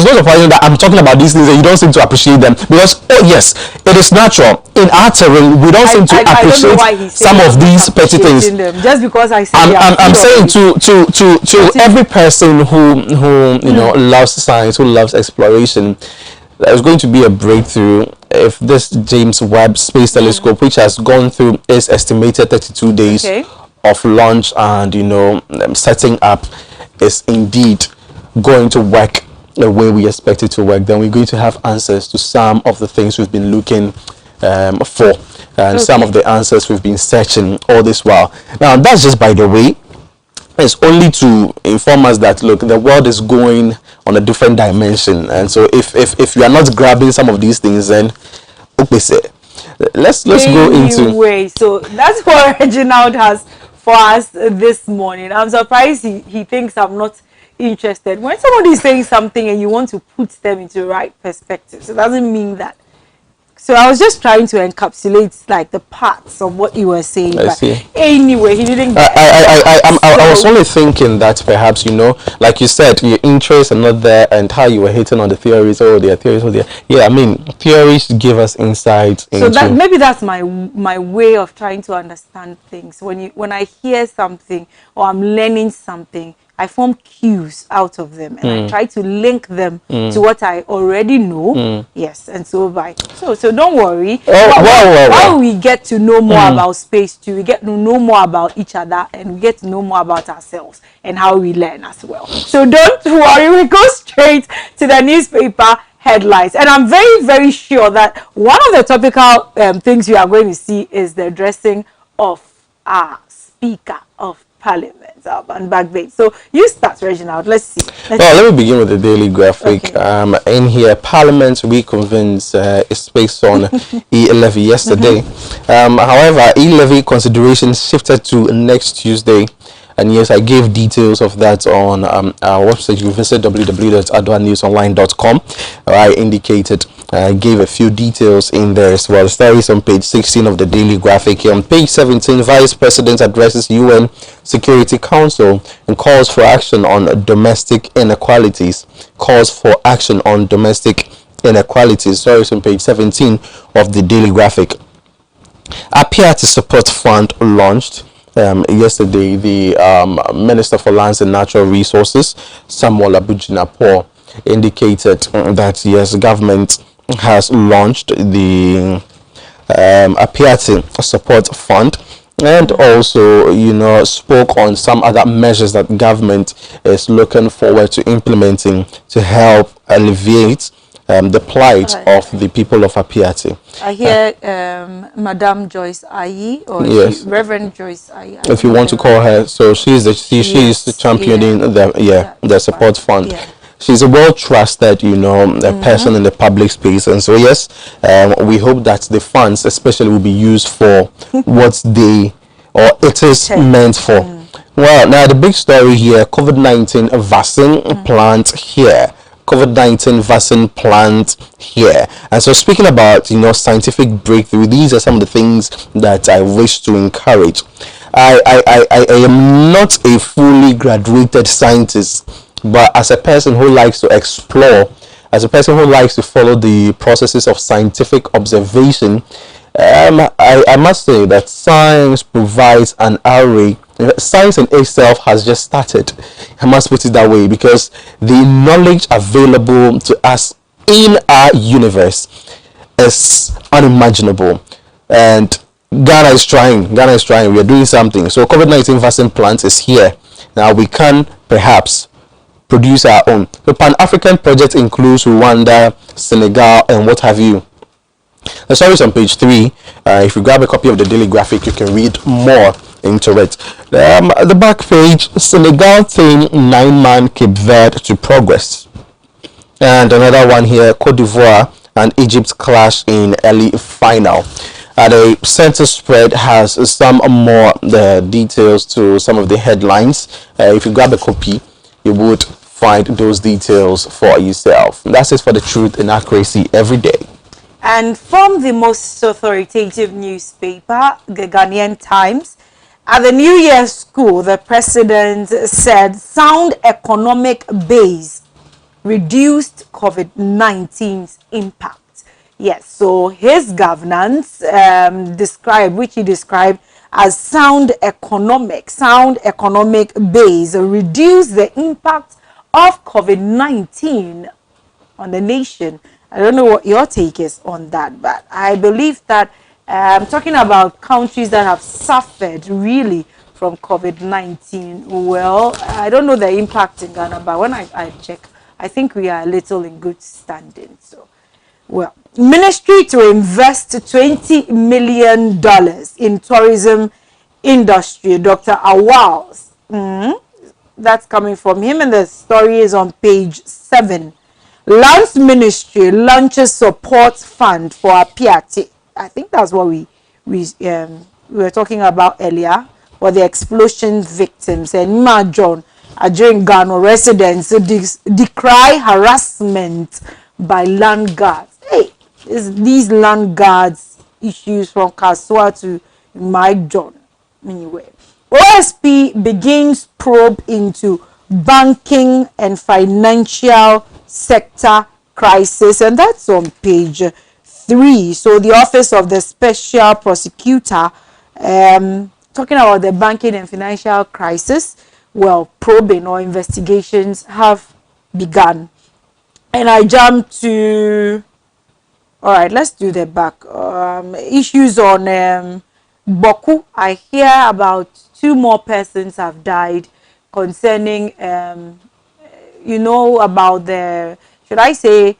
not surprising that I'm talking about these things and you don't seem to appreciate them, because yes, it is natural in our terrain. We don't seem to appreciate some of these petty things. Just because I say I'm saying to every person who loves science, who loves exploration, there's going to be a breakthrough if this James Webb Space Telescope, which has gone through its estimated 32 days of launch and setting up, is indeed going to work the way we expect it to work. Then we're going to have answers to some of the things we've been looking for, and some of the answers we've been searching all this while. Now, that's just by the way. It's only to inform us that, look, the world is going on a different dimension, and so if you are not grabbing some of these things, then let's go into. So that's what Reginald has for us this morning. I'm surprised he thinks I'm not interested. When somebody is saying something and you want to put them into the right perspective, so it doesn't mean that. So I was just trying to encapsulate like the parts of what you were saying. I see. Anyway, he didn't get I was only thinking that perhaps, like you said, your interests are not there, and how you were hitting on the theories. Yeah, I mean, theories give us insights into... So maybe that's my way of trying to understand things. When I hear something or I'm learning something, I form cues out of them, and I try to link them to what I already know. Yes, and so don't worry. While we get to know more about space too, we get to know more about each other, and we get to know more about ourselves and how we learn as well. So don't worry, we go straight to the newspaper headlines. And I'm very, very sure that one of the topical things you are going to see is the addressing of our Speaker of Parliament, and Bagbate. So you start, Reginald. Let's see. Let me begin with the Daily Graphic. In here, Parliament reconvenes its based on e-levy yesterday. However, e-levy consideration shifted to next Tuesday. And yes, I gave details of that on our website. You visit www.adwanewsonline.com. I indicated, I gave a few details in there as well. The story is on page 16 of the Daily Graphic. Here on page 17, Vice President addresses UN Security Council and calls for action on domestic inequalities. Calls for action on domestic inequalities. Story is on page 17 of the Daily Graphic. Appear to Support Fund launched. Yesterday, the Minister for Lands and Natural Resources, Samuel Abujinapo, indicated that yes, government has launched the Appear to Support Fund, and also spoke on some other measures that government is looking forward to implementing to help alleviate the plight of the people of Apiati. I hear Madame Joyce Ayi, or Reverend Joyce Ayi. If you want to call her, so she's the championing the support fund. Yeah. She's a well-trusted, person in the public space, and so yes, we hope that the funds, especially, will be used for what it is meant for. Well, now the big story here: COVID-19 vaccine plant here. COVID-19 vaccine plant here. And so, speaking about scientific breakthrough, these are some of the things that I wish to encourage. I am not a fully graduated scientist, but as a person who likes to explore, as a person who likes to follow the processes of scientific observation, I must say that science provides an array. Science in itself has just started. I must put it that way, because the knowledge available to us in our universe is unimaginable. And Ghana is trying. We are doing something. So COVID-19 vaccine plant is here. Now we can perhaps produce our own. The Pan-African project includes Rwanda, Senegal, and what have you. The story is on page 3. If you grab a copy of the Daily Graphic, you can read more into it. The back page: Senegal team 9-man Cape Verde to progress. And another one here: Cote d'Ivoire and Egypt clash in early final. The center spread has some more details to some of the headlines. If you grab a copy, you would find those details for yourself. That's it for the truth and accuracy every day. And from the most authoritative newspaper, the Ghanaian Times, at the New Year's school, the president said sound economic base reduced COVID-19's impact. Yes, so his governance which he described as sound economic base, reduce the impact of COVID-19 on the nation. I don't know what your take is on that, but I believe that talking about countries that have suffered really from COVID-19, well, I don't know the impact in Ghana, but when I check, I think we are a little in good standing. So, well, ministry to invest $20 million in tourism industry, Dr. Awals. That's coming from him, and the story is on page 7. Lands Ministry launches support fund for Apiati. I think that's what we were talking about earlier, for the explosion victims. And Ma John, during Ghana residents decry harassment by land guards. Hey, these land guards issues from Kaswa to Mike John. Anyway, OSP begins probe into banking and financial sector crisis, and that's on page 3. So the office of the special prosecutor, talking about the banking and financial crisis, well, probing or investigations have begun. And I jump to, all right, let's do the back issues on Boku. I hear about 2 more persons have died concerning you know, about the, should I say,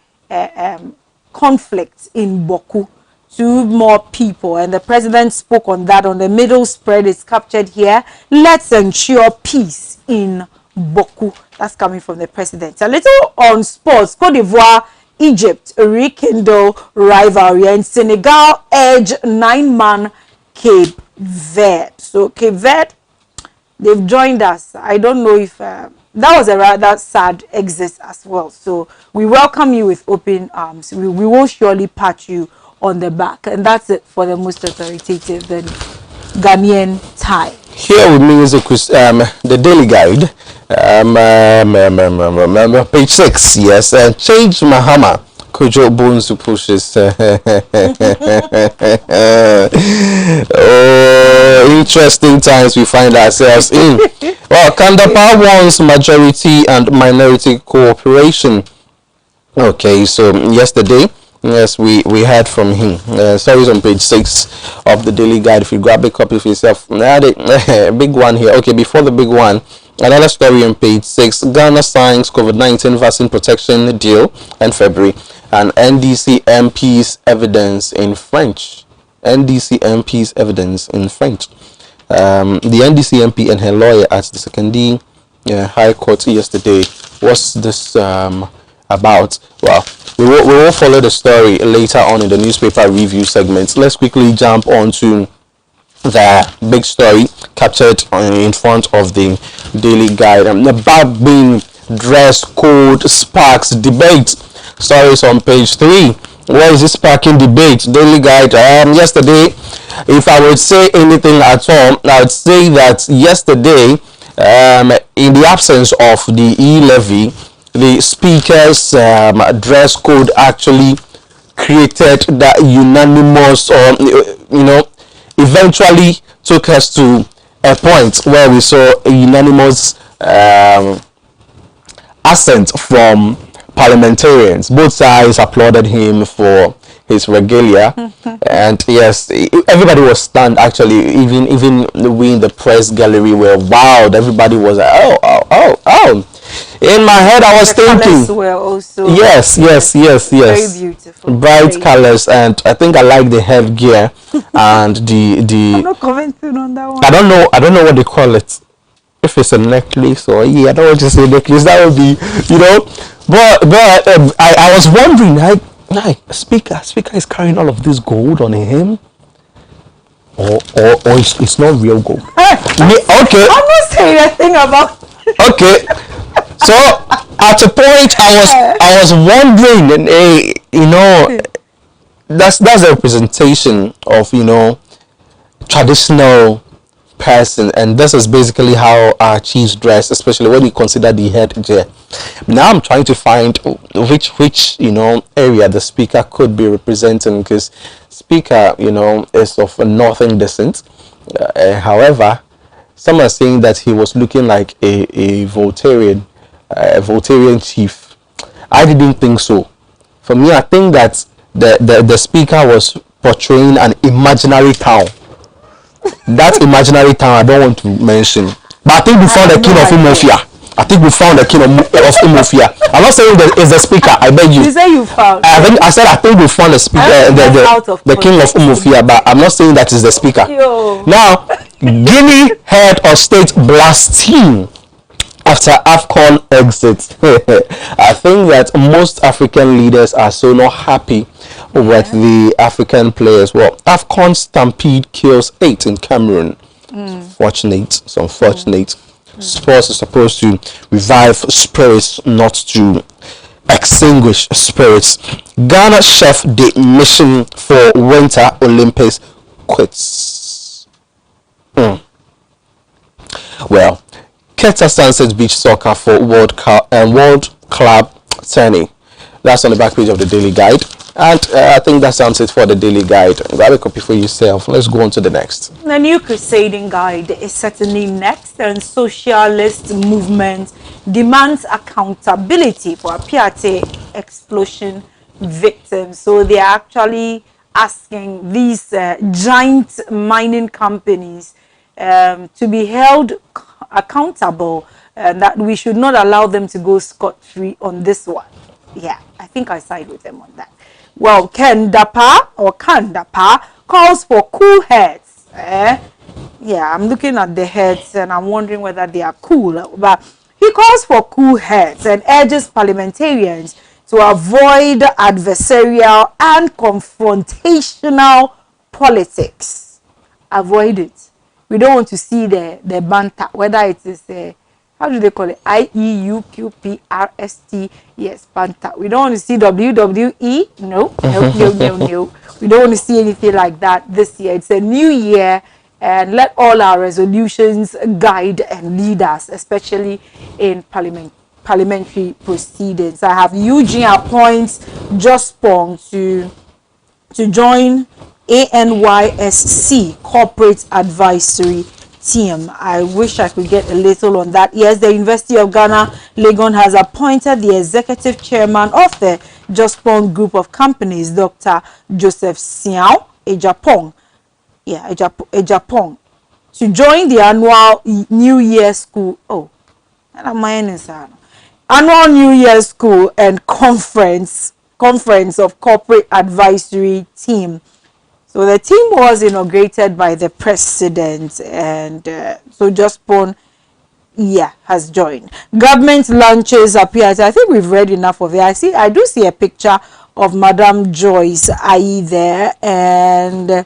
conflict in Boku. 2 more people, and the president spoke on that. On the middle spread is captured here: let's ensure peace in Boku. That's coming from the president. A little on sports. Cote d'Ivoire, Egypt rekindle rivalry, and Senegal edge 9-man Cape Verde. So Cape Verde, they've joined us. I don't know if that was a rather sad exit as well. So we welcome you with open arms. We will surely pat you on the back. And that's it for the most authoritative and Ghanaian time. Here with me is the Daily Guide, page 6. Yes, Change Mahama. Kojo Bones pushes. Oh, interesting times we find ourselves in. Well, Kandapa wants majority and minority cooperation. Okay, so yesterday, yes, we heard from him. Sorry, it's on page 6 of the Daily Guide. If you grab a copy for yourself, big one here. Okay, before the big one, another story on page 6. Ghana signs COVID-19 vaccine protection deal in February. And NDC MP's evidence in French. NDC MP's evidence in French. The NDC MP and her lawyer at the Secondary High Court yesterday. What's this about? Well, we will follow the story later on in the newspaper review segment. Let's quickly jump on to the big story captured in front of the Daily Guide. About being dress code sparks debate. Stories on page 3. Where is this sparking debate? Daily Guide. Yesterday, if I would say anything at all, I would say that yesterday, in the absence of the e-levy, the speaker's dress code actually created that unanimous, eventually took us to a point where we saw a unanimous assent from parliamentarians. Both sides applauded him for his regalia. And yes, everybody was stunned. Actually, even we in the press gallery were wowed. Everybody was like, oh. In my head, I was thinking, were also yes, very beautiful, bright colors, and I think I like the headgear and the. I'm not commenting on that one. I don't know what they call it. If it's a necklace or I don't want to say necklace. That would be, But I was wondering, speaker is carrying all of this gold on him, or it's not real gold. Okay. I'm not saying a thing about. Okay. So at a point I was wondering, and that's a representation of traditional person, and this is basically how our chiefs dress, especially when you consider the headgear. Now I'm trying to find which area the speaker could be representing, because speaker is of a northern descent. However, some are saying that he was looking like a Voltarian chief. I didn't think so. For me, I think that the speaker was portraying an imaginary town. That imaginary town I don't want to mention. But I think we found the king of Umofia. I think we found the king of Umofia. I'm not saying that it's the speaker. I beg you. You say you found. I think we found the speaker, the king of Umofia. But I'm not saying that is the speaker. Yo. Now, Guinea head of state blasting after AFCON exit. I think that most African leaders are so not happy with the African players. Well, AFCON stampede kills 8 in Cameroon. It's unfortunate. Sports is supposed to revive spirits, not to extinguish spirits. Ghana chef demission for Winter Olympics quits. Well, Keta Sunset Beach Soccer for World Club Tourney. That's on the back page of the Daily Guide. And I think that sounds it for the Daily Guide. Grab a copy for yourself. Let's go on to the next. The new crusading guide is certainly next, and socialist movement demands accountability for Apiate explosion victims. So they are actually asking these giant mining companies to be held accountable, and that we should not allow them to go scot-free on this one. Yeah, I think I side with them on that. Well, Kandapa calls for cool heads. Yeah, I'm looking at the heads and I'm wondering whether they are cool. But he calls for cool heads and urges parliamentarians to avoid adversarial and confrontational politics. Avoid it. We don't want to see the banter, whether it is how do they call it? IEUQPRST. Yes, banter. We don't want to see WWE. No. We don't want to see anything like that this year. It's a new year, and let all our resolutions guide and lead us, especially in parliamentary proceedings. I have Eugene appoints Jospong to join ANYSC Corporate Advisory Team. I wish I could get a little on that. Yes, the University of Ghana, Legon, has appointed the executive chairman of the Jospong Group of Companies, Dr. Joseph Siao Ejapong. Yeah, Ejapong, to join the annual New Year School. Oh, annual New Year School and conference of Corporate Advisory Team. So the team was inaugurated by the president, and so Jospong, has joined. Government lunches appear. I think we've read enough of it. I do see a picture of Madam Joyce Ayi there, and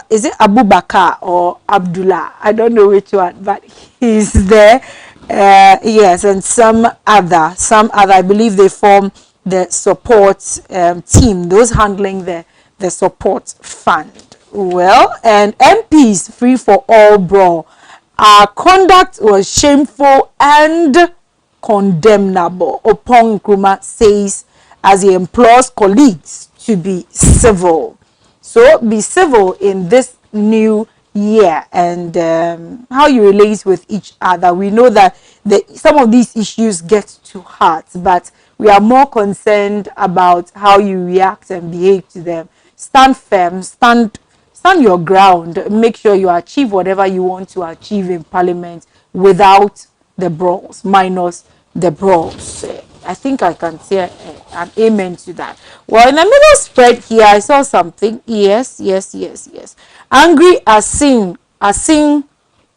is it Abubakar or Abdullah? I don't know which one, but he's there. Yes, and some other. I believe they form the support team, those handling the support fund. Well, and MPs free for all brawl. Our conduct was shameful and condemnable, Opong Nkrumah says, as he implores colleagues to be civil. So be civil in this new year, and how you relate with each other. We know that some of these issues get to heart, but we are more concerned about how you react and behave to them. Stand firm, stand your ground, make sure you achieve whatever you want to achieve in Parliament without the brawls, minus the brawls. I think I can say an amen to that. Well, in the middle spread here, I saw something. Yes. Angry Asing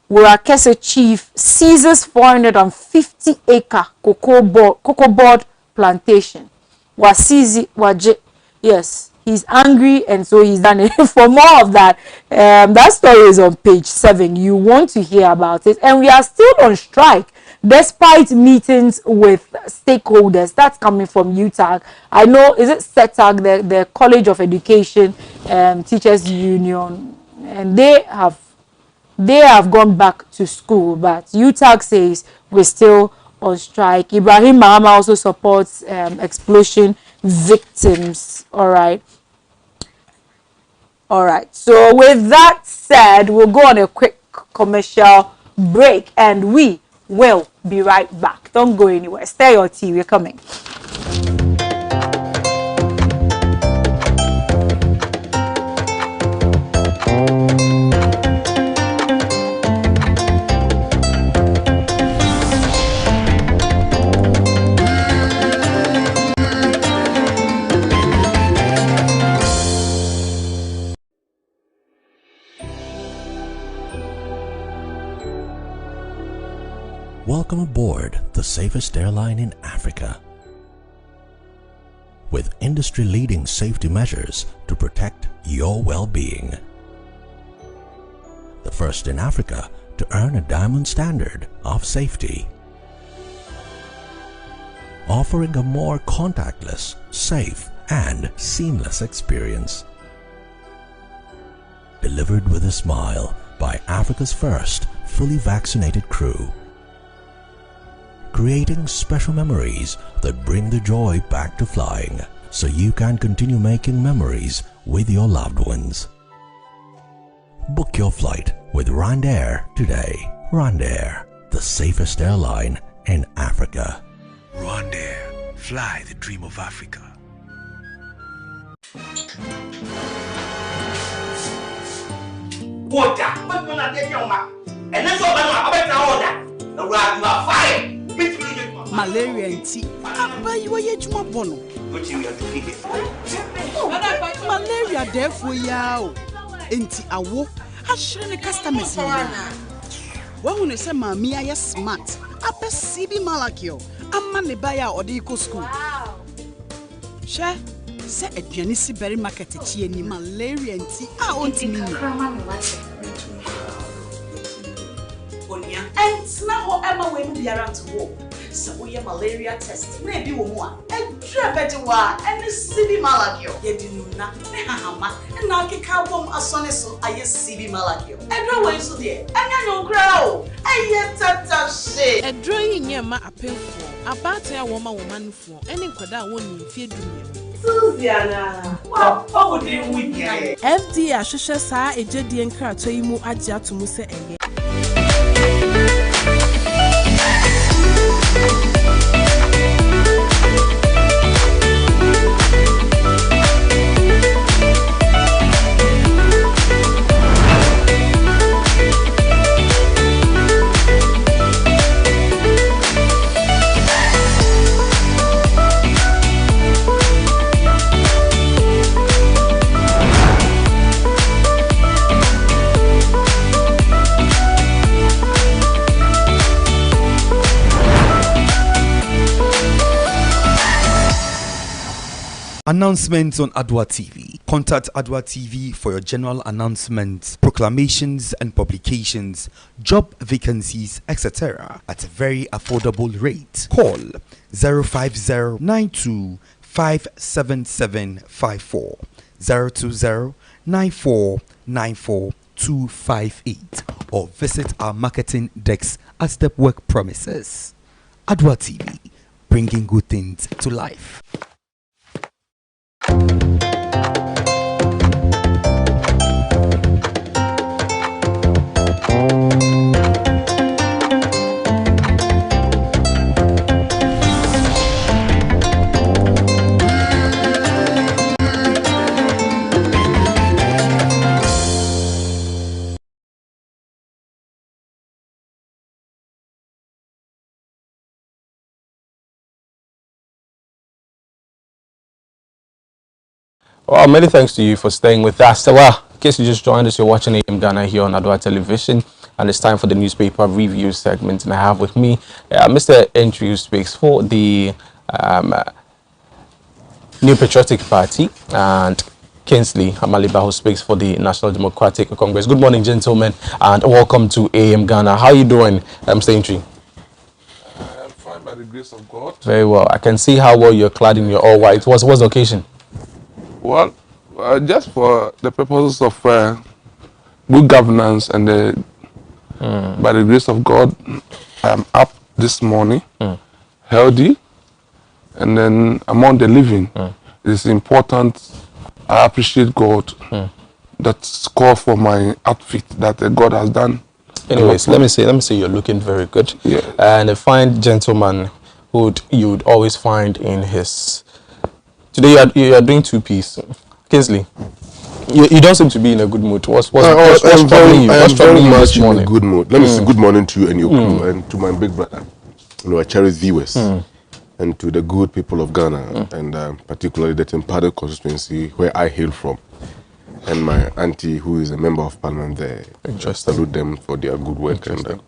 Wurakese chief seizes 450-acre cocoa board plantation. Yes, he's angry, and so he's done it. For more of that, that story is on page 7. You want to hear about it. And we are still on strike despite meetings with stakeholders. That's coming from UTAG. I know, is it SETAG, the College of Education Teachers Union, and they have they have gone back to school, but UTAG says we're still on strike. Ibrahim Mahama also supports explosion victims. All right. So with that said, we'll go on a quick commercial break and we will be right back. Don't go anywhere. Stay your tea. We're coming. Welcome aboard the safest airline in Africa. With industry-leading safety measures to protect your well-being. The first in Africa to earn a diamond standard of safety. Offering a more contactless, safe, and seamless experience. Delivered with a smile by Africa's first fully vaccinated crew. Creating special memories that bring the joy back to flying, so you can continue making memories with your loved ones. Book your flight with Rwandair today. Rwandair, the safest airline in Africa. Rwandair, fly the dream of Africa. Malaria and tea. You are yet to bono. Malaria, therefore, yao. Enti awo. I shouldn't customers. Well, when you say, Mammy, I smart. I perceive Malakio. I'm money buyer or the eco school. Share. Say a Janisi berry market any malaria and tea. I want to mean. And now, Emma will be around to walk. So we have malaria test. Maybe one. And better one. And the CB Malakio. You didn't know. And now kick out bomb as soon as I CB Malakio. And no way so there. And I know grow. I yet tata shit. A drawing your ma appeal for. About a woman for. Any quada won't in fear do you. Susiana. What would you with you? FD Ashusha sa a jedi and car to you aja to Musa and Announcements on Adwa TV. Contact Adwa TV for your general announcements, proclamations and publications, job vacancies, etc. at a very affordable rate. Call 050-92-57754, 020-9494-258, or visit our marketing desk at Stepwork Premises. Adwa TV, bringing good things to life. Well, many thanks to you for staying with us. So, well, in case you just joined us, you're watching A.M Ghana here on Adwa Television, and it's time for the newspaper review segment. And I have with me Mr. Entry, who speaks for the New Patriotic Party, and Kingsley Amaliba, who speaks for the National Democratic Congress. Good morning, gentlemen, and welcome to A.M Ghana. How are you doing, Mr. Entry? I'm fine by the grace of God. Very well. I can see how well you're clad in your all white. What's the occasion? Well, just for the purposes of good governance and the By the grace of God, I'm up this morning, healthy, and then among the living. It is important. I appreciate God. That's call for my outfit that God has done. Anyways, let me say you're looking very good. Yeah. And a fine gentleman who you would always find in his. Today you are doing two-piece. Kingsley, you don't seem to be in a good mood. What's troubling you? What's troubling you this morning? In a good mood. Let me say good morning to you and your crew, and to my big brother, our cherished viewers, and to the good people of Ghana, and particularly the Tempado constituency where I hail from, and my auntie who is a member of parliament there. Interesting. Salute them for their good work and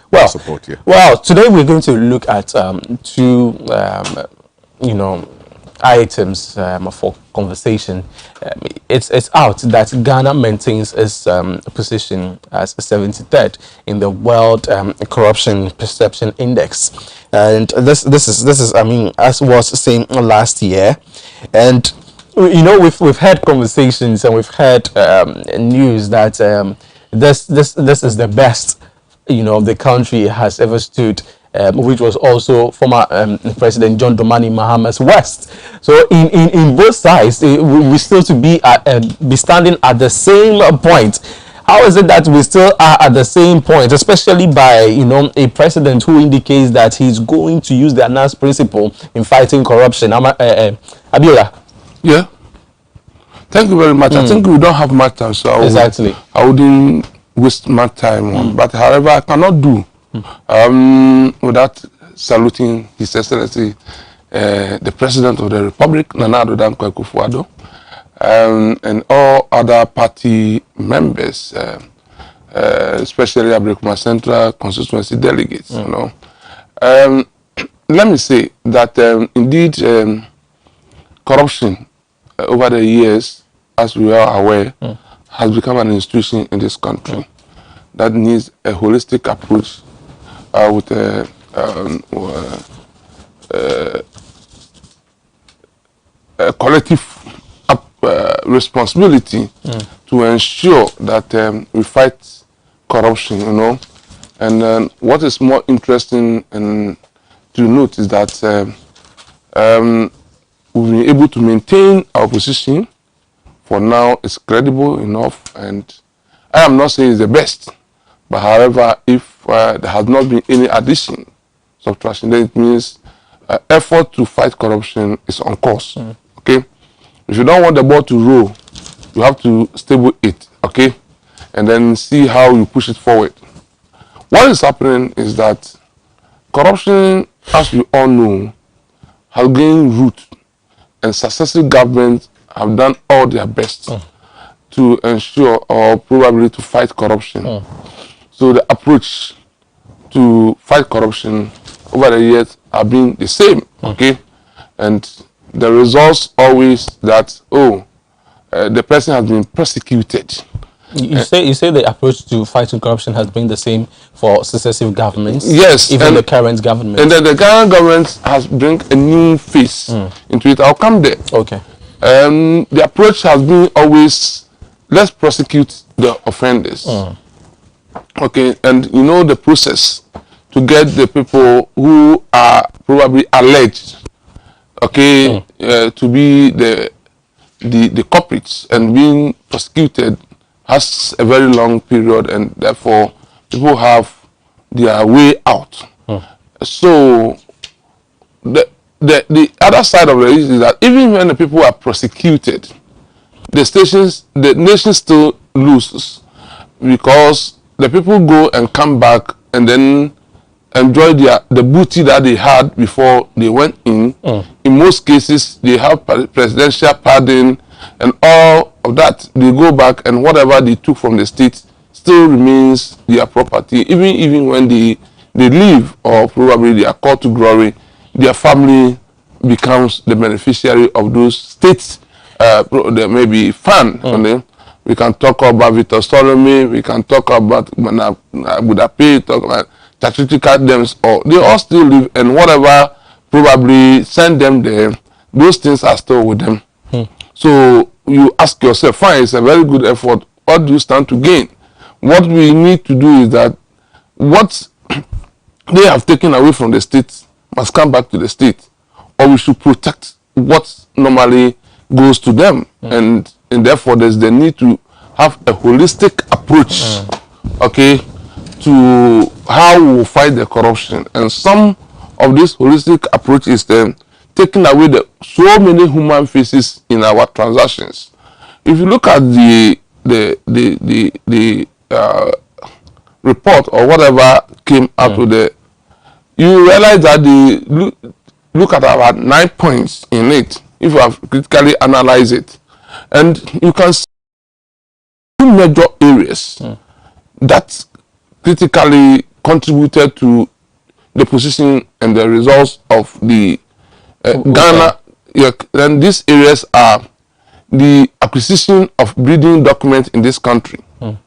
well, support. Yeah. Well, today we're going to look at two, items for conversation. It's out that Ghana maintains its position as 73rd in the World Corruption Perception Index, and this is I mean, as was seen last year, and we've had conversations and we've heard news that this is the best the country has ever stood, which was also former President John Dramani Mahama's West. So in both sides, we still to be standing at the same point. How is it that we still are at the same point, especially by a president who indicates that he's going to use the ANAS principle in fighting corruption? Abiola. Yeah. Thank you very much. I think we don't have much time, so I wouldn't waste my time on. But however, I cannot do without saluting His Excellency, the President of the Republic, Nana Addo Dankwa Akufo-Addo, and all other party members, especially Abrikuma Central constituency delegates. Let me say that indeed corruption over the years, as we are aware, has become an institution in this country that needs a holistic approach with a collective responsibility to ensure that we fight corruption, And what is more interesting to note is that we've been able to maintain our position. For now, it's credible enough, and I am not saying it's the best, but however, if there has not been any addition, subtraction, then it means effort to fight corruption is on course. Okay, if you don't want the ball to roll, you have to stable it. Okay, and then see how you push it forward. What is happening is that corruption, as we all know, has gained root, and successive governments have done all their best to ensure or probably to fight corruption. So the approach to fight corruption over the years have been the same, okay? And the results always that, the person has been persecuted. You say the approach to fighting corruption has been the same for successive governments. Yes, even the current government. And then the current government has bring a new face into it. I'll come there. Okay. The approach has been always, let's prosecute the offenders. Okay, and the process to get the people who are probably alleged, okay, to be the culprits and being prosecuted has a very long period, and therefore people have their way out. So the other side of the issue is that even when the people are prosecuted, the nation still loses, because the people go and come back and then enjoy the booty that they had before they went in. In most cases, they have presidential pardon and all of that. They go back, and whatever they took from the state still remains their property. Even when they leave, or probably they are called to glory, their family becomes the beneficiary of those states. There may be fun on them. We can talk about Victor Solomon, we can talk about Budape, talk about statutory dams, or they all still live, and whatever probably send them there, those things are still with them. So you ask yourself, fine, it's a very good effort. What do you stand to gain? what we need to do is that what they have taken away from the state must come back to the state, or we should protect what normally goes to them. And therefore there's the need to have a holistic approach, okay, to how we will fight the corruption. And some of this holistic approach is taking away so many human faces in our transactions. If you look at the report or whatever came out with it, you realize that they look at about 9 points in it if you have critically analyzed it, and you can see two major areas that critically contributed to the position and the results of the Ghana. Yeah, and these areas are the acquisition of breeding documents in this country, and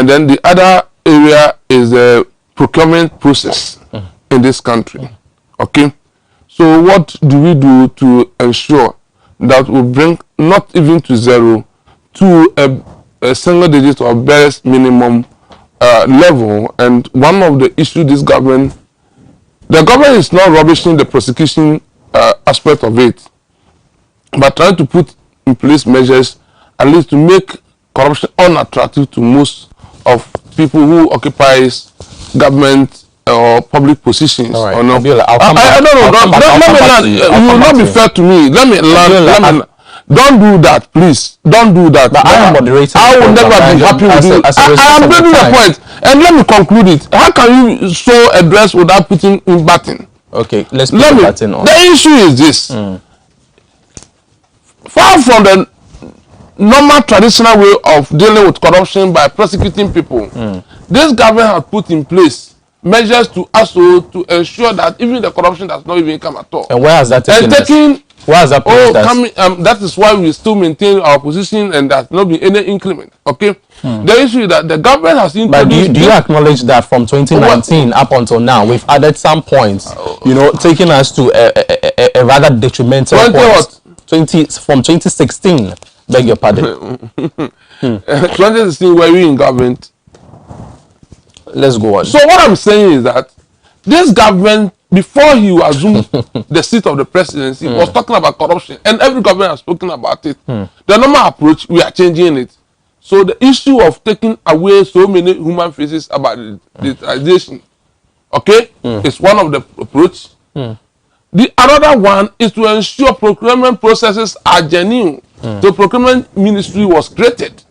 then the other area is the procurement process in this country. Okay, so what do we do to ensure that we bring not even to zero, to a single digit or barest minimum level? And one of the issues the government is not rubbishing the prosecution aspect of it, but trying to put in place measures at least to make corruption unattractive to most of people who occupies government or public positions. All right. Or no. I don't know. Let me land. You will not be fair to me. Let me land. Don't do that, please. Don't do that. But I am moderating. I will never be happy with you. I am bringing your point. And let me conclude it. How can you sew a dress without putting in button? Okay, let's put the button on. The issue is this. Far from the normal traditional way of dealing with corruption by prosecuting people, this government has put in place measures to also to ensure that even the corruption does not even come at all. And where has that taken us? Where has that placed us? That is why we still maintain our position, and there's not been any increment. Okay, the issue is that the government has introduced. But do you acknowledge that from 2019 up until now, we've added some points, you know, taking us to a rather detrimental point. 2016. Beg your pardon. 2016, were we in government? Let's go on. So what I'm saying is that this government, before he assumed the seat of the presidency, was talking about corruption, and every government has spoken about it. The normal approach, we are changing it. So the issue of taking away so many human faces about digitization, okay, is one of the approach. The another one is to ensure procurement processes are genuine. The procurement ministry was created.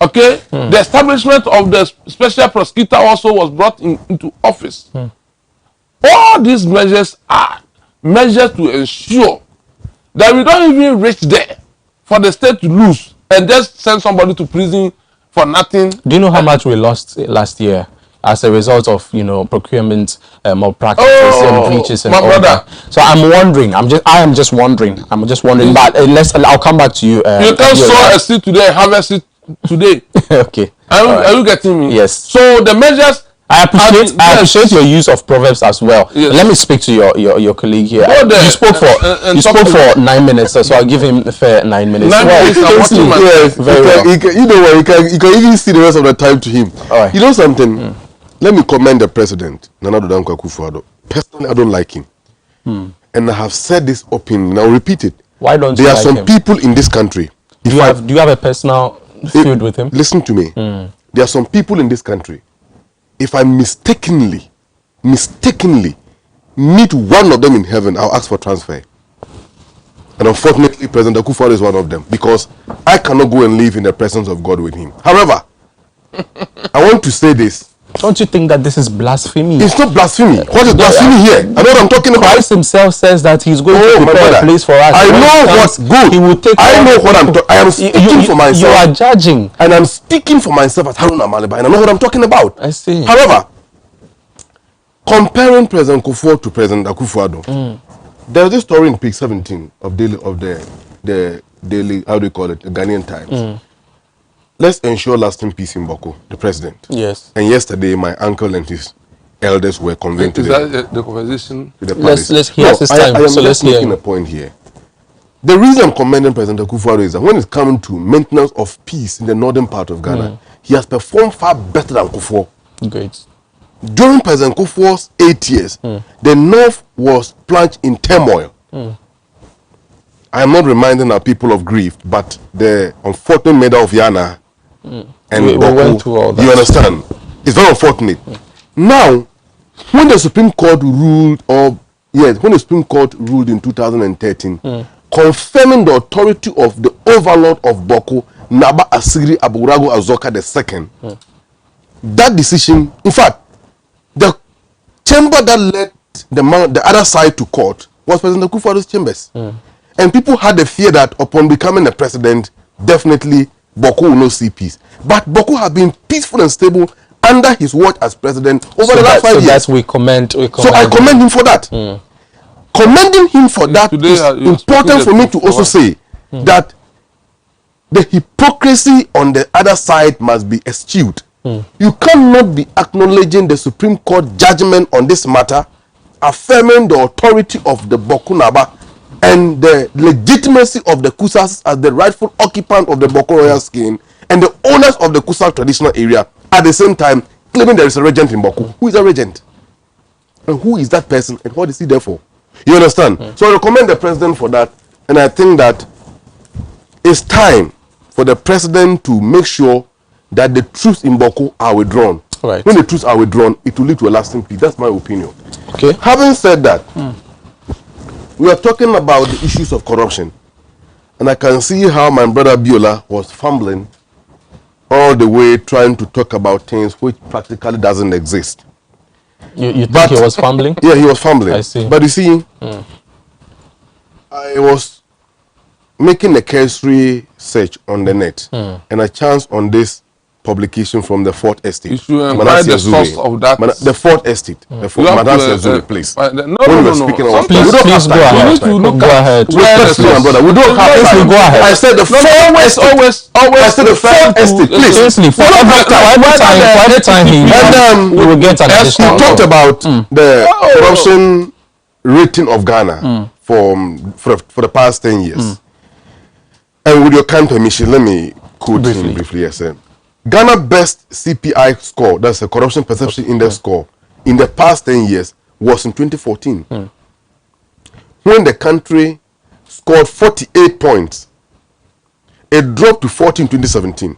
Okay, the establishment of the special prosecutor also was brought into office. All these measures are measures to ensure that we don't even reach there for the state to lose and just send somebody to prison for nothing. Do you know how much we lost last year as a result of, you know, procurement malpractices and breaches and all that? So I'm wondering. I am just wondering. But I'll come back to you. You can sow a seed today, harvest it today. Okay. Are you getting me? Yes. So the measures. I appreciate your use of proverbs as well. Yes. Let me speak to your colleague here. You spoke for 9 minutes, so I'll give him a fair 9 minutes. 9 minutes. You know what? You can even see the rest of the time to him. Right. You know something? Let me commend the president, Nana Addo Dankwa Akufo-Addo. Personally, I don't like him, and I have said this openly. Now repeat it. Why don't there you are like some him? People in this country? Do you have a personal feud with him? Listen to me. There are some people in this country. If I mistakenly meet one of them in heaven, I'll ask for transfer. And unfortunately, President Akufo-Addo is one of them, because I cannot go and live in the presence of God with him. However, I want to say this. Don't you think that this is blasphemy? It's not blasphemy. What is blasphemy here? I know what I'm talking about. Christ himself says that he's going to prepare a place for us. I know what's good. He will take. I know what I'm talking. I am speaking for myself. You are judging, and I'm speaking for myself as Haruna Maliba, and I know what I'm talking about. I see. However, comparing President Kufuor to President Akufo-Addo, there's this story in page 17 of the daily, how do you call it, the Ghanaian Times. Let's ensure lasting peace in Boko, the president. Yes. And yesterday, my uncle and his elders were convened to the conversation? Let's hear his time. I am just making a point here. The reason I'm commending President Akufo-Addo is that when it comes to maintenance of peace in the northern part of Ghana, he has performed far better than Akufo. Great. During President Kufuor's 8 years, the North was plunged in turmoil. I am not reminding our people of grief, but the unfortunate murder of Yana and we Boku, went through all that. you understand? It's very unfortunate. Now, when the Supreme Court ruled, when the Supreme Court ruled in 2013, confirming the authority of the overlord of Boko, Naba Asiri Aburago Azoka II, that decision, in fact, the chamber that led the other side to court was President Akufo-Addo's chambers. And people had the fear that upon becoming a president, definitely Boko will not see peace. But Boko has been peaceful and stable under his watch as president over the last 5 years. That's we commend. So I commend him for that. Commending him for that today, is important for me to also say that the hypocrisy on the other side must be eschewed. You cannot be acknowledging the Supreme Court judgment on this matter, affirming the authority of the Boko Naba and the legitimacy of the Kusas as the rightful occupant of the Boko royal skin and the owners of the Kusa traditional area, at the same time claiming there is a regent in Boko. Who is a regent? And who is that person and what is he there for? You understand? So I recommend the president for that, and I think that it's time for the president to make sure that the troops in Boko are withdrawn. Right. When the troops are withdrawn, it will lead to a lasting peace. That's my opinion. Okay. Having said that, we are talking about the issues of corruption, and I can see how my brother Biola was fumbling all the way trying to talk about things which practically doesn't exist. You think he was fumbling? Yeah, he was fumbling. I see. But you see, I was making a cursory search on the net, and I chanced on this publication from the Fourth Estate. You should inquire the source of that. The Fourth Estate. The Manasseh Zuri place. No. Please go ahead. Go ahead. We don't have time. Go ahead. I said the Fourth Estate. I said the Fourth Estate. Please. Seriously, for every time he will get an additional. He talked about the corruption rating of Ghana for the past 10 years. And with your kind permission, let me quote him briefly. Yes, sir. Ghana best CPI score, that's a corruption perception index score, in the past 10 years was in 2014. When the country scored 48 points, it dropped to 40 in 2017,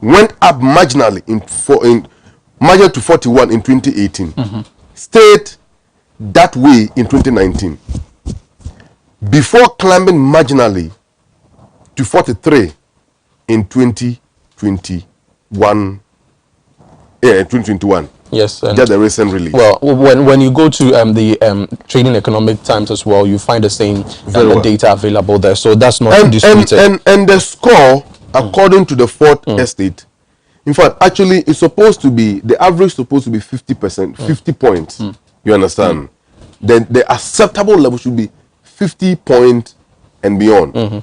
went up marginally marginal to 41 in 2018, stayed that way in 2019, before climbing marginally to 43 in 2021. Yeah, 2021. Yes, just the recent release. Well, when you go to the Trading Economic Times as well, you find the same data available there. So that's not disputed. And the score, according to the Fourth Estate, in fact, actually, it's supposed to be the average supposed to be 50%, 50 points. You understand? Then the acceptable level should be 50 points and beyond.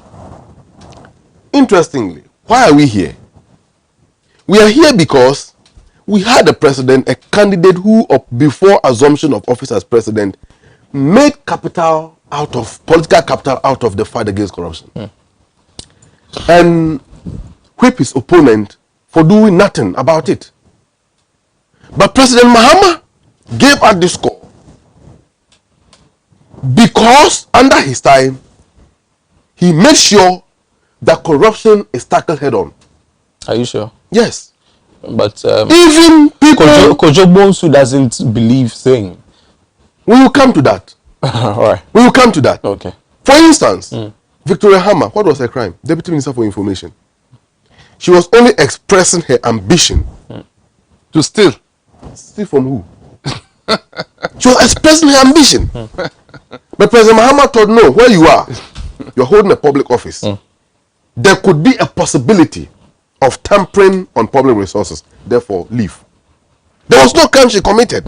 Interestingly, why are we here? We are here because we had a president, a candidate who, before assumption of office as president, made political capital out of the fight against corruption. And whipped his opponent for doing nothing about it. But President Mahama gave out this score because under his time, he made sure that corruption is tackled head on. Are you sure? Yes. But even people Kojo Bonsu doesn't believe thing. We will come to that. All right. We will come to that. Okay. For instance, Victoria Hammer, what was her crime? Deputy Minister for Information. She was only expressing her ambition to steal. Steal from who? She was expressing her ambition. But President Mahama told, no, where you are, you're holding a public office. There could be a possibility of tampering on public resources. Therefore, leave. There was no crime she committed.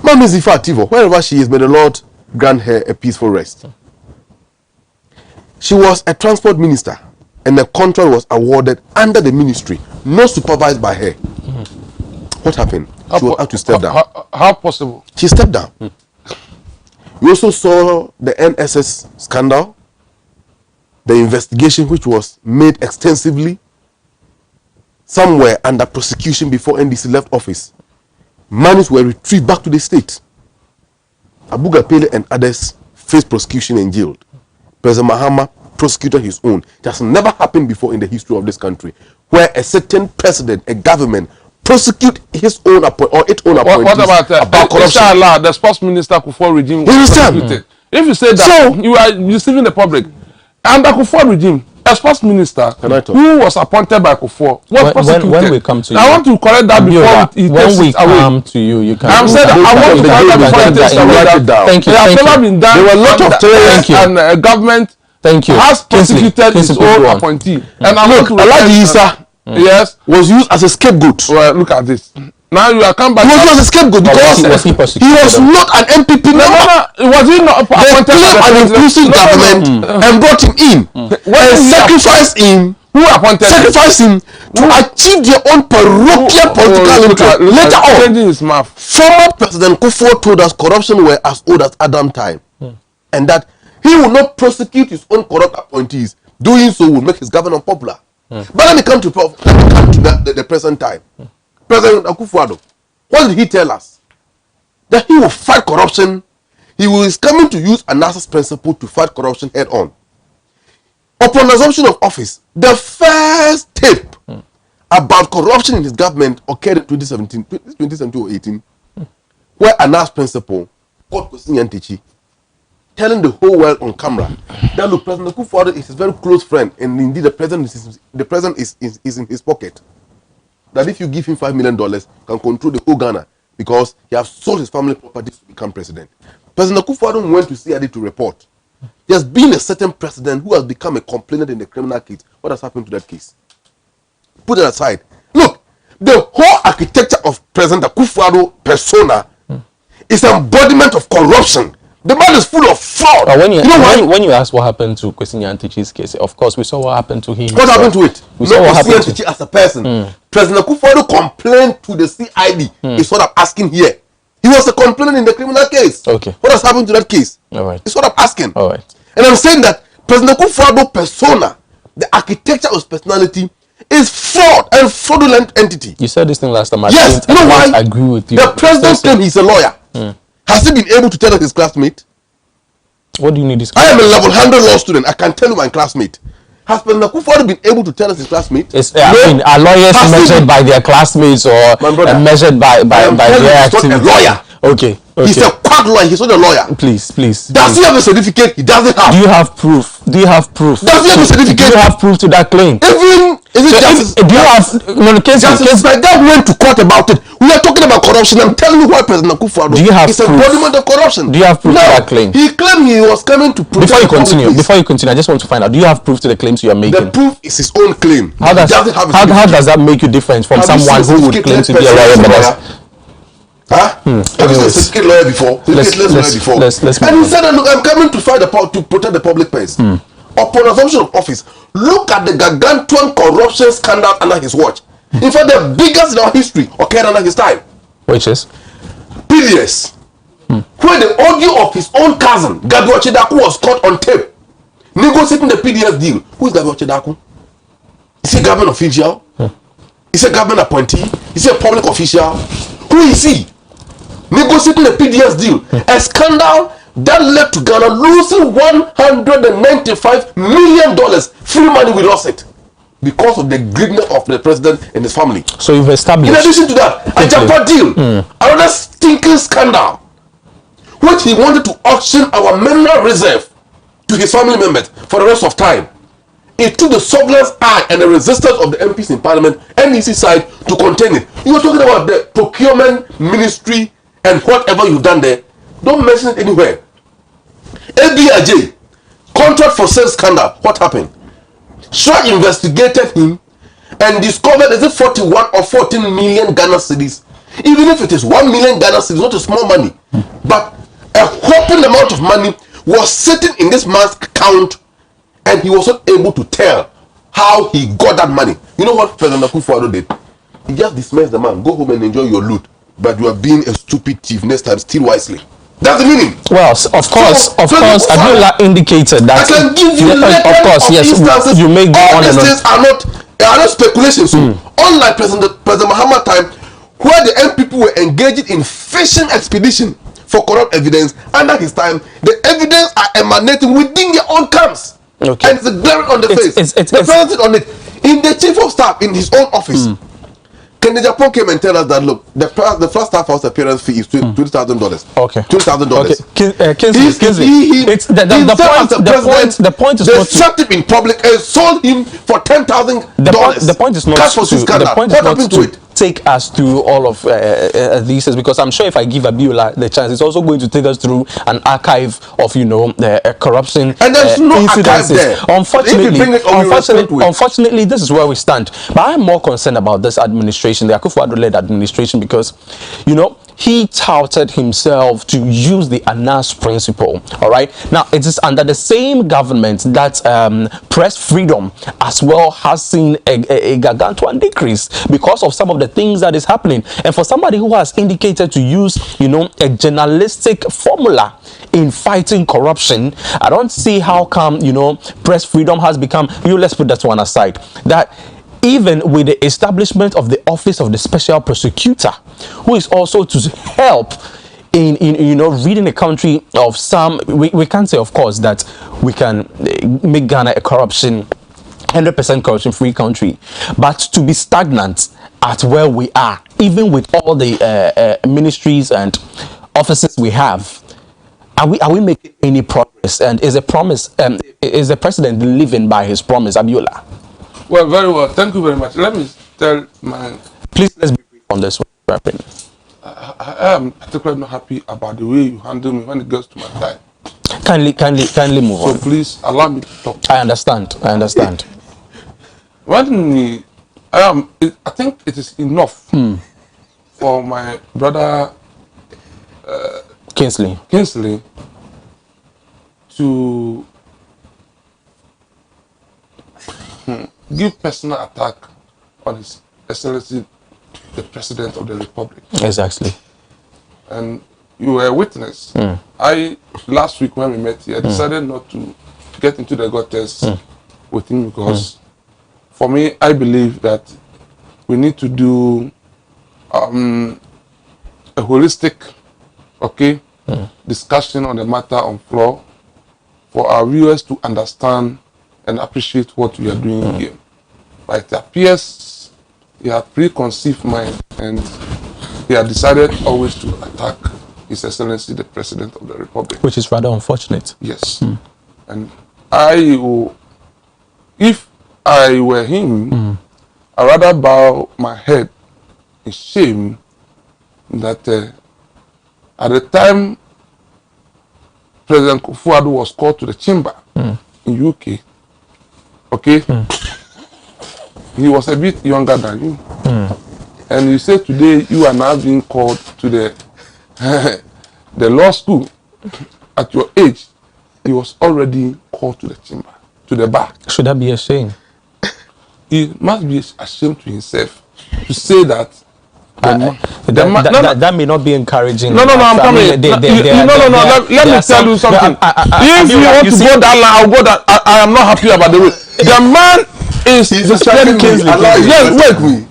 Mami Zifa Ativo, wherever she is, may the Lord grant her a peaceful rest. She was a transport minister, and the contract was awarded under the ministry, not supervised by her. What happened? She was out to step down. How possible? She stepped down. We also saw the NSS scandal, the investigation which was made extensively. Some were under prosecution before NDC left office. Monies were retrieved back to the state. Abuga Pele and others faced prosecution and jailed. President Mahama prosecuted his own. It has never happened before in the history of this country, where a certain president, a government, prosecute his own or its own appointees. What about corruption? Inshallah, the sports minister Kufuor regime was prosecuted. If you say that, you are deceiving the public. Under Kufuor regime, a sports minister who was appointed by Kufuor was prosecuted. When we come to you, I want to correct that before when we come to you, you can. I'm saying that I want to correct that before it takes away. Thank you. It has never been done. There were a lot of terrorists and government has prosecuted his own appointee. And I want to Alhaji Issa, yes, was used as a scapegoat. Well, look at this. Now you are come back. He was used as a scapegoat because he was not an MPP member. Was he not appointed by an inclusive government and brought him in and sacrificed him. Who appointed sacrificed him to achieve their own parochial political interest. Later on, former President Kufuor told us corruption were as old as Adam time, and that he will not prosecute his own corrupt appointees. Doing so will make his government popular. But let me come to the present time. President Akufo-Addo, what did he tell us? That he will fight corruption. He is coming to use an analysis principle to fight corruption head on. Upon assumption of office, the first tape about corruption in his government occurred in 2017 or 18, where an analysis principle called Kwesi Nyantakyi telling the whole world on camera that look, President Akufo-Addo is his very close friend, and indeed the president is in his pocket. That if you give him $5 million, can control the whole Ghana because he has sold his family properties to become president. President Akufo-Addo went to CID to report. There has been a certain president who has become a complainant in the criminal case. What has happened to that case? Put it aside. Look, the whole architecture of President Akufo-Addo persona is an embodiment of corruption. The man is full of fraud. When you ask what happened to Kwesi Nyantakyi's case, of course we saw what happened to him. What happened to it? We saw what happened to Nyantakyi as a person. President Akufo-Addo complained to the CID. Is what I'm asking here. He was a complainant in the criminal case. Okay. What has happened to that case? All right. It's what I'm asking. All right. And I'm saying that President Akufo-Addo persona, the architecture of his personality, is fraud and fraudulent entity. You said this thing last time. Yes. You know why? I agree with you. The president claimed he's a lawyer. Has he been able to tell his classmate? What do you need this? I am a level 100 law student. I can tell you my classmate. Has President Akufo-Addo been able to tell us his classmate? I mean, are lawyers measured by their classmates or measured by their activity? He's not a lawyer. Okay. He's a quack lawyer. He's not a lawyer. Please. Does he have a certificate? He doesn't have. Do you have proof? Does he have a certificate? Do you have proof to that claim? Do you have? Justice Spaghetti went to court about it. We are talking about corruption. I'm telling you why President Akufo-Addo is an embodiment of corruption. Do you have proof to that claim? He claimed he was coming to protect. Before you continue, I just want to find out. Do you have proof to the claims you are making? The proof is his own claim. How does that make you different from someone who would claim to be a lawyer? Have you seen a certificate lawyer before? And he said, look, I'm coming to fight to protect the public purse. Upon assumption of office, look at the gargantuan corruption scandal under his watch. In fact, the biggest in our history occurred under his time. Which is? PDS. Where the audio of his own cousin, Gabriel Chedaku, was caught on tape, negotiating the PDS deal. Who is Gabriel Chedaku? Is he a government official? Is he a government appointee? Is he a public official? Who is he? Negotiating the PDS deal. A scandal that led to Ghana losing $195 million. Free money, we lost it. Because of the greediness of the president and his family. So you've established. In addition to that, a Japa deal. Another stinking scandal. Which he wanted to auction our mineral reserve to his family members for the rest of time. It took the sovereign's eye and the resistance of the MPs in parliament, NEC side, to contain it. You were talking about the procurement ministry and whatever you've done there. Don't mention it anywhere. ABIJ, contract for sales scandal. What happened? Shra investigated him and discovered, is it 41 or 14 million Ghana cedis? Even if it is 1 million Ghana cedis, not a small money, but a whopping amount of money was sitting in this man's account, and he was not able to tell how he got that money. You know what President Akufo-Addo did? He just dismissed the man. Go home and enjoy your loot. But you are being a stupid thief. Next time, steal wisely. That's the meaning. Well, of course, Abdullah indicated that. I can give you of course, yes, instances. you make all these things are not speculations. Unlike President Muhammad time, where the M people were engaging in fishing expedition for corrupt evidence, under his time, the evidence are emanating within their own camps. Okay. And it's glaring on the face. The president on it. In the chief of staff in his own office. Kennedy Japan came and tell us that look, the first staff house appearance fee is $20,000. Okay. $20,000. Okay. Kinsley, the point is they not shot him in public and sold him for $10,000. The point is not to take us through all of these things, because I'm sure if I give Abiola the chance, it's also going to take us through an archive of corruption and there's no archive there. Unfortunately, this is where we stand. But I'm more concerned about this administration, the Akufo-Addo-led administration, because he touted himself to use the Anas principle. All right. Now, it is under the same government that press freedom as well has seen a gargantuan decrease because of some of the things that is happening. And for somebody who has indicated to use, a journalistic formula in fighting corruption, I don't see how come, press freedom has become, let's put that one aside, that even with the establishment of the office of the special prosecutor, who is also to help in reading the country of some, we can't say of course that we can make Ghana a 100% corruption free country, but to be stagnant at where we are, even with all the ministries and offices we have, are we making any progress? And is the president living by his promise, Abiola? Well, very well. Thank you very much. Let me tell my... Please, let's be brief on this one. I am particularly not happy about the way you handle me when it gets to my time. Kindly move on. So please allow me to talk. I understand. I think it is enough for my brother Kinsley to give personal attack on His Excellency the President of the Republic. Exactly. And you were a witness. Last week when we met here, I decided not to get into the gutters with him because for me, I believe that we need to do a holistic, discussion on the matter on floor for our viewers to understand and appreciate what we are doing here. But it appears he had preconceived mind and he had decided always to attack His Excellency the President of the Republic. Which is rather unfortunate. Yes. And if I were him, I'd rather bow my head in shame that at the time President Akufo-Addo was called to the chamber in UK, he was a bit younger than you. And you say today you are now being called to the the law school. At your age, he was already called to the chamber, to the bar. Should that be a shame? He must be ashamed to himself to say that. That may not be encouraging. No, I'm coming. Let me tell you something. If you want to go that line, I'll go that. I am not happy about the way the man is.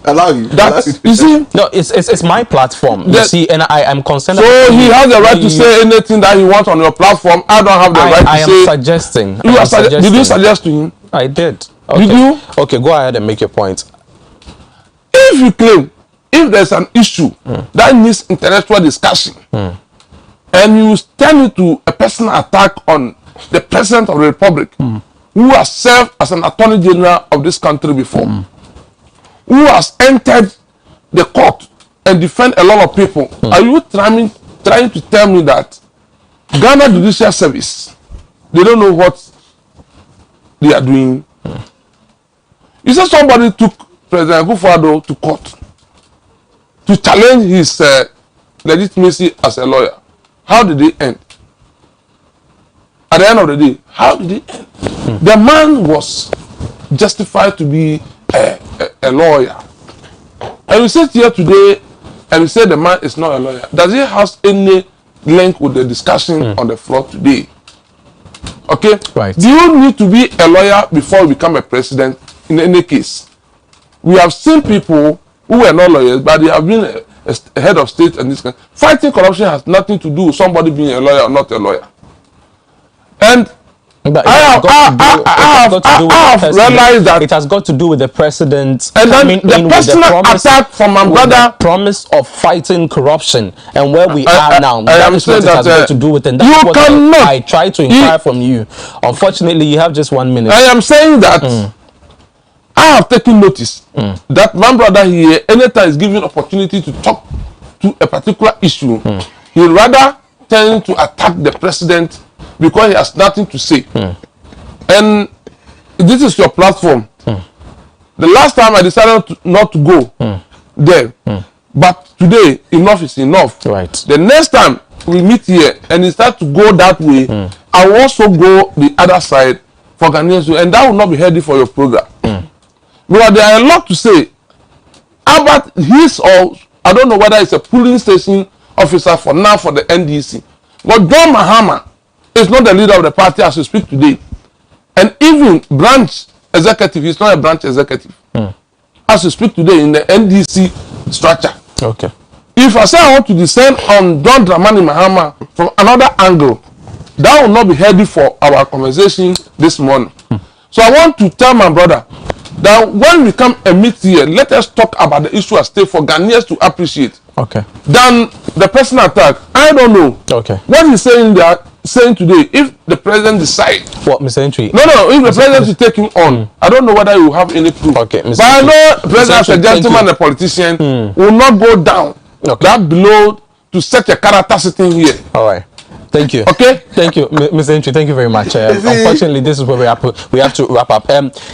Allow you. You see? No, it's my platform. You see, and I am concerned. So he has the right to say anything that he wants on your platform. I don't have the right to say. I am suggesting. Did you suggest to him? I did. Okay. Did you? Okay, go ahead and make your point. If you claim, if there's an issue that needs intellectual discussion, and you turn it to a personal attack on the President of the Republic, who has served as an Attorney General of this country before, who has entered the court and defend a lot of people, are you trying to tell me that Ghana Judicial Service, they don't know what they are doing? You said somebody took President Akufo-Addo to court to challenge his legitimacy as a lawyer. How did they end? At the end of the day, how did it end? The man was justified to be a lawyer. And we sit here today and we say the man is not a lawyer. Does he have any link with the discussion on the floor today. Okay? Right. Do you need to be a lawyer before you become a president? In any case, we have seen people who were not lawyers, but they have been a head of state and this kind. Fighting corruption has nothing to do with somebody being a lawyer or not a lawyer. And I have realized that it has got to do with the president and then the personal attack from my brother, promise of fighting corruption, and where we are now. That is what it has got to do with, and that's what I try to inquire from you. Unfortunately, you have just 1 minute. I am saying that I have taken notice that my brother here, anytime is given opportunity to talk to a particular issue, he rather tend to attack the president because he has nothing to say. And this is your platform. The last time I decided not to go there, but today enough is enough. Right. The next time we meet here and it starts to go that way, I will also go the other side for Ghanaians, and that will not be healthy for your program. Because there are a lot to say about his, or I don't know whether it's a polling station officer for now for the NDC. But John Mahama is not the leader of the party as we speak today. And even branch executive, he's not a branch executive. As we speak today in the NDC structure. Okay. If I say I want to descend on John Dramani Mahama from another angle, that will not be healthy for our conversation this morning. So I want to tell my brother that when we come and meet here, let us talk about the issue at stake for Ghanaians to appreciate. Okay. Than the personal attack. I don't know. Okay. What he's saying there, saying today, if the president decides. What, Mr. Entry? No, if the president is taking on, I don't know whether you have any proof. Okay, Mr. But I know the president as a gentleman, a politician, will not go down that below to such a character sitting here. All right. Thank you. Okay. Thank you, Mr. Entry. Thank you very much. Unfortunately, this is where we have to wrap up.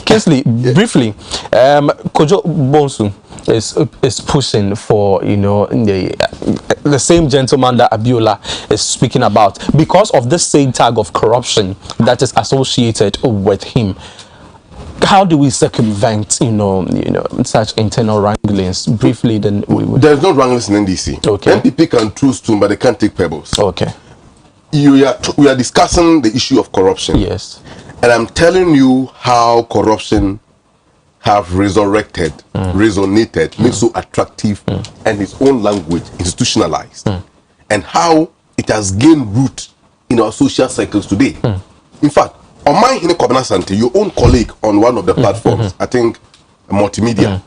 Kingsley, briefly, Kojo Bonsu is pushing for, you know, the same gentleman that Abiola is speaking about because of this same tag of corruption that is associated with him. How do we circumvent, you know, such internal wranglings? Briefly, then we would. There's no wranglings in NDC. Okay. NPP can throw stone, but they can't take pebbles. Okay. We are discussing the issue of corruption. Yes. And I'm telling you how corruption have resurrected, resonated, made so attractive, and its own language institutionalized, and how it has gained root in our social cycles today. In fact, on my Kobana Sante, your own colleague on one of the platforms, I think multimedia,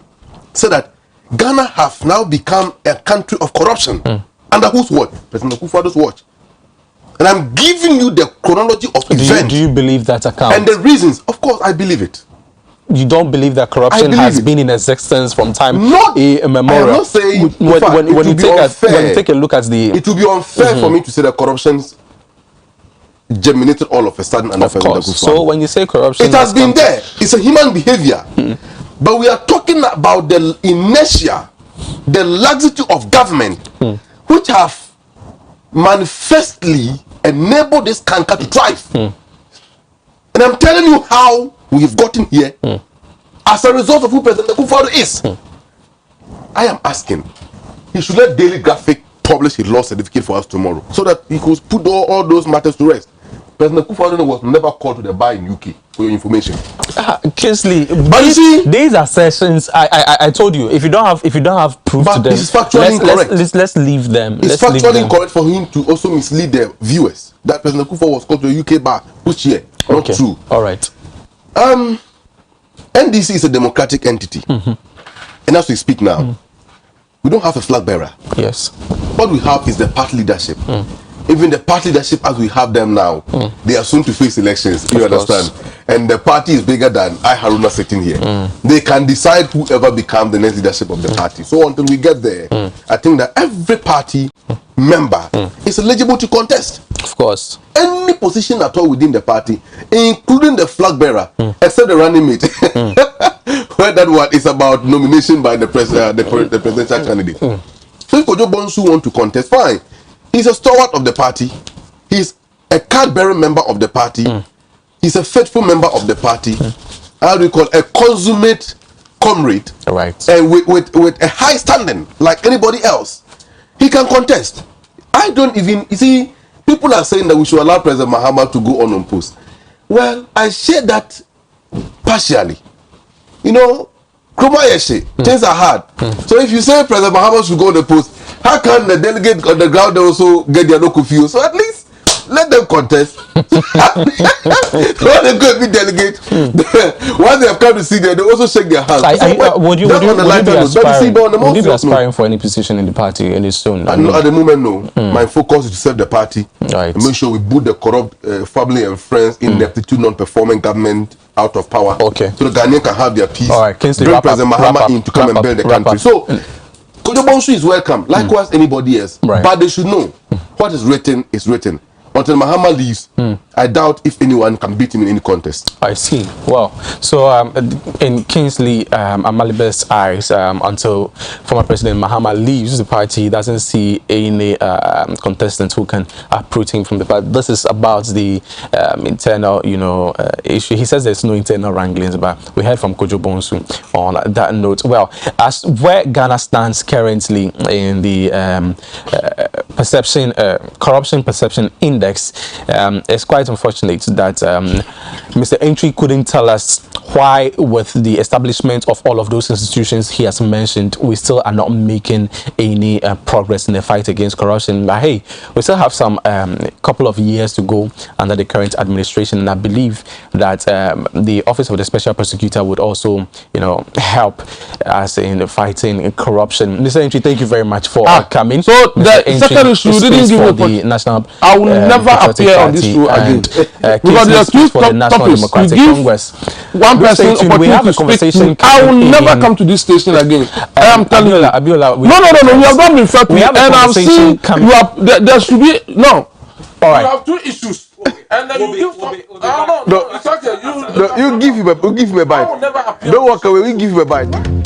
said that Ghana have now become a country of corruption. Under whose watch? President Kufuor's watch. And I'm giving you the chronology of events. Do you believe that account? And the reasons, of course, I believe it. You don't believe that corruption has been in existence from time immemorial? I am not saying when you take a look at the... It would be unfair for me to say that corruption's germinated all of a sudden under President Kufuor. So when you say corruption... It has been there. It's a human behavior. But we are talking about the inertia, the laxity of government, which have manifestly enable this canker to thrive. And I'm telling you how we've gotten here as a result of who President Kufuor is. I am asking, he should let Daily Graphic publish his law certificate for us tomorrow so that he could put all those matters to rest. President Kufuor was never called to the bar in UK, for your information. Kingsley, but you see, these assertions, I told you, if you don't have proof to them, this is factually incorrect. Let's leave them. It's factually incorrect for him to also mislead the viewers that President Kufuor was called to the UK bar. Which year? Not true. All right. NDC is a democratic entity, and as we speak now, we don't have a flag bearer. Yes. What we have is the party leadership. Even the party leadership as we have them now, they are soon to face elections. You understand? And the party is bigger than I, Haruna, sitting here. They can decide whoever becomes the next leadership of the party. So until we get there, I think that every party member is eligible to contest. Of course. Any position at all within the party, including the flag bearer, except the running mate. Where that one is about nomination by the presidential candidate. So if Kojo Bonsu want to contest, fine. He's a stalwart of the party. He's a card-bearing member of the party. He's a faithful member of the party. How do you call it? A consummate comrade. Right. And with a high standing, like anybody else. He can contest. I don't even, you see, people are saying that we should allow President Mahama to go on unopposed. Well, I share that partially. You know, things are hard. So if you say President Mahama should go on the post, how can the delegate on the ground also get their no confused? So at least let them contest. When they go and be delegate, once they have come to see them, they also shake their hands. Would you be aspiring for any position in the party any soon? At the moment, no. My focus is to serve the party. Right. And make sure we put the corrupt family and friends, ineptitude, non-performing government out of power. Okay. So the Ghanaians can have their peace. All right. Kingsley, bring President Mahama in to come and build the country. So Kojo Bonsu is welcome, likewise anybody else. Right. But they should know what is written is written. Until Mahama leaves, I doubt if anyone can beat him in any contest. I see. Well, so in Kingsley Amalibe's eyes, until former President Mahama leaves the party, he doesn't see any contestant who can uproot him from the party. This is about the internal, issue. He says there's no internal wranglings, but we heard from Kojo Bonsu on that note. Well, as where Ghana stands currently in the corruption perception index, it's quite unfortunate that Mr. Entry couldn't tell us why, with the establishment of all of those institutions he has mentioned, we still are not making any progress in the fight against corruption. But hey, we still have some couple of years to go under the current administration, and I believe that the Office of the Special Prosecutor would also, help us in fighting corruption. Mr. Entry, thank you very much for coming. So the second issue didn't give the national. I will never appear on this show again because there are two topics. We give one person opportunity to speak. I will never come to this station again. I am telling you. Abiola, no. You have not been fair to me, and I've seen you have. There should be no. All right. You have two issues, and then you give. You give him a bite. Don't walk away. We give him a bite.